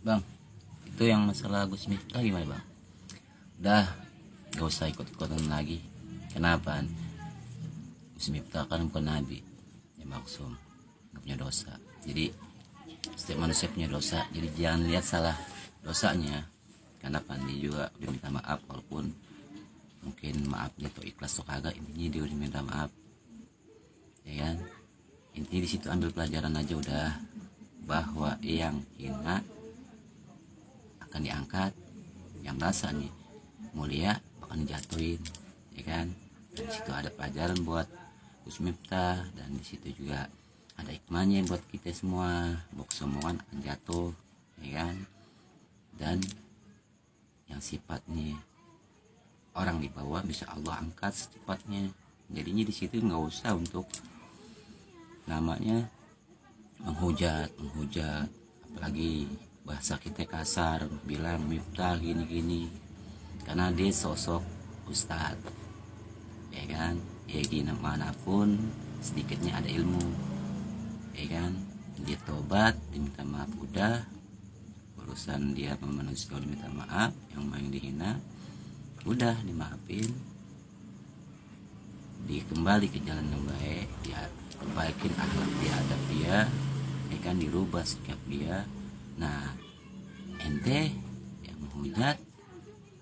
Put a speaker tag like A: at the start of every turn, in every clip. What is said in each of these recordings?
A: Bang, itu yang masalah Gus Miftah gimana bang? Udah gak usah ikut-ikutan lagi. Kenapa? Gus Miftah kan bukan nabi, ya maksum, gak punya dosa. Jadi setiap manusia punya dosa, jadi jangan lihat salah dosanya. Karena dia juga udah minta maaf, walaupun mungkin maafnya tuh ikhlas atau kagak, intinya dia udah minta maaf, ya kan? Intinya di situ ambil pelajaran aja udah, bahwa yang hina akan diangkat, yang merasa nih mulia bakal dijatuhin, ya kan? Dan di situ ada pelajaran buat Gus Miftah, dan di situ juga ada hikmahnya buat kita semua, bahwa kesombongan akan jatuh, ya kan? Dan yang sifatnya orang di bawah bisa Allah angkat secepatnya. Jadinya di situ nggak usah untuk namanya menghujat, apalagi bahasa kita kasar, bilang Miftah gini-gini, karena dia sosok ustad, ya kan? Ya di manapun sedikitnya ada ilmu, ya kan? Dia tobat, diminta maaf udah, urusan dia manusia diminta maaf, yang main dihina udah dimaafin, dikembali ke jalan yang baik, dia perbaikin akhlak dia, adab dia, ya kan? Dirubah sikap dia. Nah, ente yang menghujat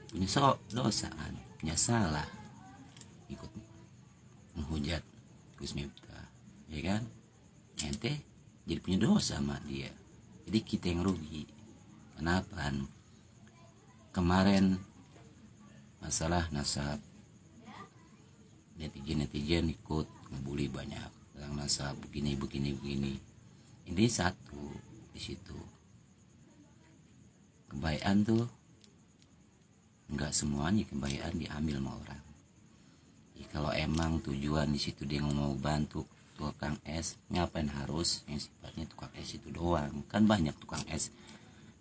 A: punya dosa kan, punya salah, ikut menghujat Gus Miftah, ya kan? Ente jadi punya dosa sama dia, jadi kita yang rugi. Kenapa? Kemarin masalah nasab, netizen ikut ngebully banyak tentang nasab, begini. Ini satu, di situ kebaikan tuh nggak semuanya kebaikan diambil sama orang. Ya, kalau emang tujuan di situ dia mau bantu tukang es, ngapain harus yang sifatnya tukang es itu doang? Kan banyak tukang es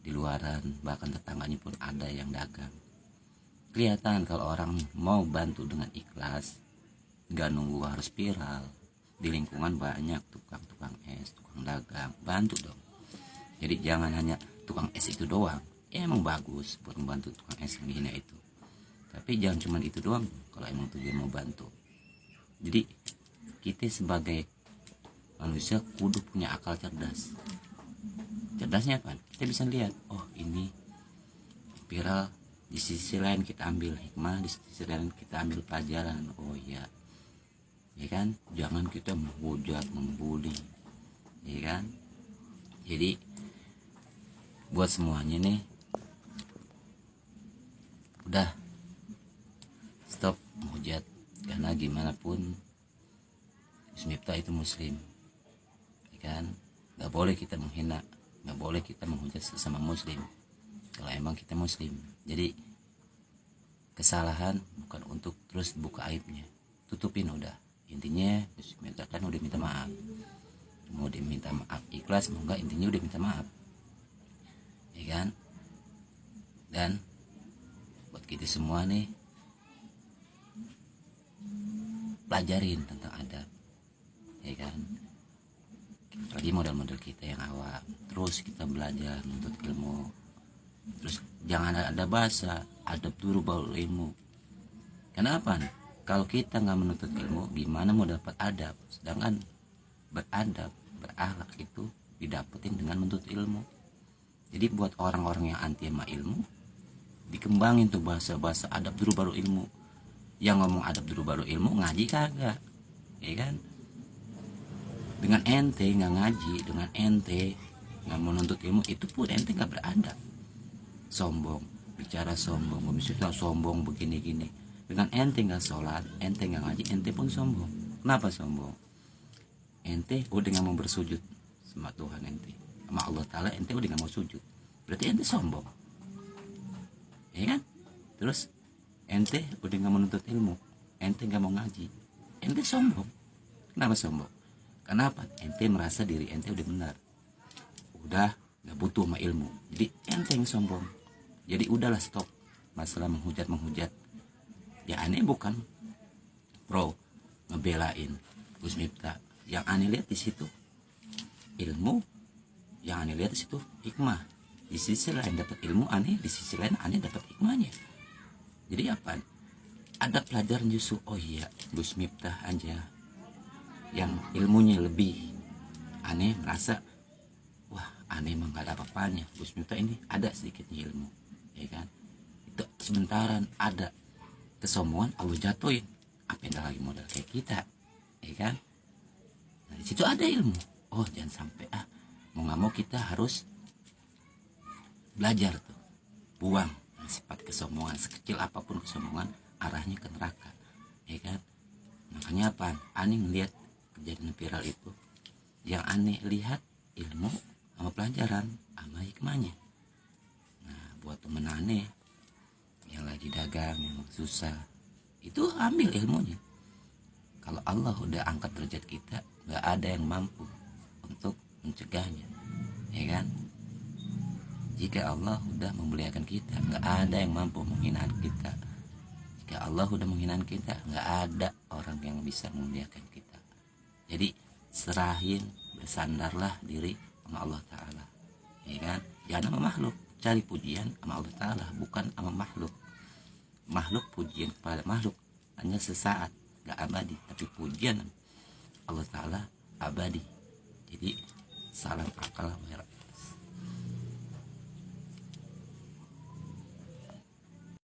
A: di luaran, bahkan tetangganya pun ada yang dagang. Kelihatan kalau orang mau bantu dengan ikhlas, nggak nunggu harus viral. Di lingkungan banyak tukang es, tukang dagang, bantu dong. Jadi jangan hanya tukang es itu doang. Ya emang bagus buat membantu tukang es yang dihina itu, tapi jangan cuma itu doang kalau emang tujuan mau bantu. Jadi kita sebagai manusia kudu punya akal cerdas. Cerdasnya apa? Kita bisa lihat, oh ini viral, di sisi lain kita ambil hikmah, di sisi lain kita ambil pelajaran. Oh iya, ya kan? Jangan kita menghujat, membuli, ya kan? Jadi buat semuanya nih, udah stop menghujat, karena gimana pun Gus Miftah itu muslim, ya kan? Gak boleh kita menghina, gak boleh kita menghujat sesama muslim kalau emang kita muslim. Jadi kesalahan bukan untuk terus buka aibnya, tutupin udah. Intinya Gus Miftah kan udah minta maaf, mau diminta maaf ikhlas mau enggak, intinya udah minta maaf, ya kan? Dan buat kita semua nih, pelajarin tentang adab, ya kan? Lagi model-model kita yang awam, terus kita belajar menuntut ilmu, terus jangan ada bahasa adab dulu baru ilmu. Kenapa? Kalau kita nggak menuntut ilmu, gimana mau dapat adab? Sedangkan beradab, berakhlak itu didapetin dengan menuntut ilmu. Jadi buat orang-orang yang anti sama ilmu, dikembangin tuh bahasa adab dulu baru ilmu. Yang ngomong adab dulu baru ilmu, ngaji kagak, ya kan? Dengan ente nggak ngaji, dengan ente nggak menuntut ilmu, itu pun ente nggak beradab. Sombong, bicara sombong, misalnya sombong begini. Dengan ente nggak sholat, ente nggak ngaji, ente pun sombong. Kenapa sombong? Ente udah nggak mau bersujud sama Tuhan ente, sama Allah Ta'ala, ente udah nggak mau sujud, berarti ente sombong, ya kan? Terus ente udah nggak menuntut ilmu, ente nggak mau ngaji, ente sombong. Kenapa sombong? Kenapa? Ente merasa diri ente udah benar, udah nggak butuh sama ilmu, jadi ente yang sombong. Jadi udahlah, stop masalah menghujat. Ya aneh bukan pro ngebelain Gus Miftah, yang aneh lihat di situ ilmu, yang aneh lihat di situ hikmah, di sisi lain dapat ilmu, aneh di sisi lain aneh dapat hikmahnya. Jadi apa, ada pelajaran justru, oh iya Gus Miftah aja yang ilmunya lebih, aneh merasa wah aneh emang gak ada apa-apanya, Gus Miftah ini ada sedikitnya ilmu, ya kan. Itu sementaran ada kesombongan Allah jatuhin, apa yang lagi modal kayak kita, ya kan. Nah di situ ada ilmu, oh jangan sampai mau nggak mau kita harus belajar tuh, buang sifat kesombongan, sekecil apapun kesombongan arahnya ke neraka, ya kan. Makanya apa, aneh ngelihat kejadian viral itu, yang aneh lihat ilmu sama pelajaran sama hikmahnya. Nah buat temen aneh yang lagi dagang, yang susah, itu ambil ilmunya. Kalau Allah udah angkat derajat kita, nggak ada yang mampu untuk mencegahnya, ya kan. Jika Allah udah memuliakan kita, nggak ada yang mampu menghina kita. Jika Allah udah menghina kita, nggak ada orang yang bisa memuliakan kita. Jadi serahin, bersandarlah diri sama Allah Ta'ala, ya kan. Jangan sama makhluk, cari pujian sama Allah Ta'ala, bukan sama makhluk. Makhluk, pujian kepada makhluk hanya sesaat, gak abadi. Tapi pujian Allah Ta'ala abadi. Jadi salam akal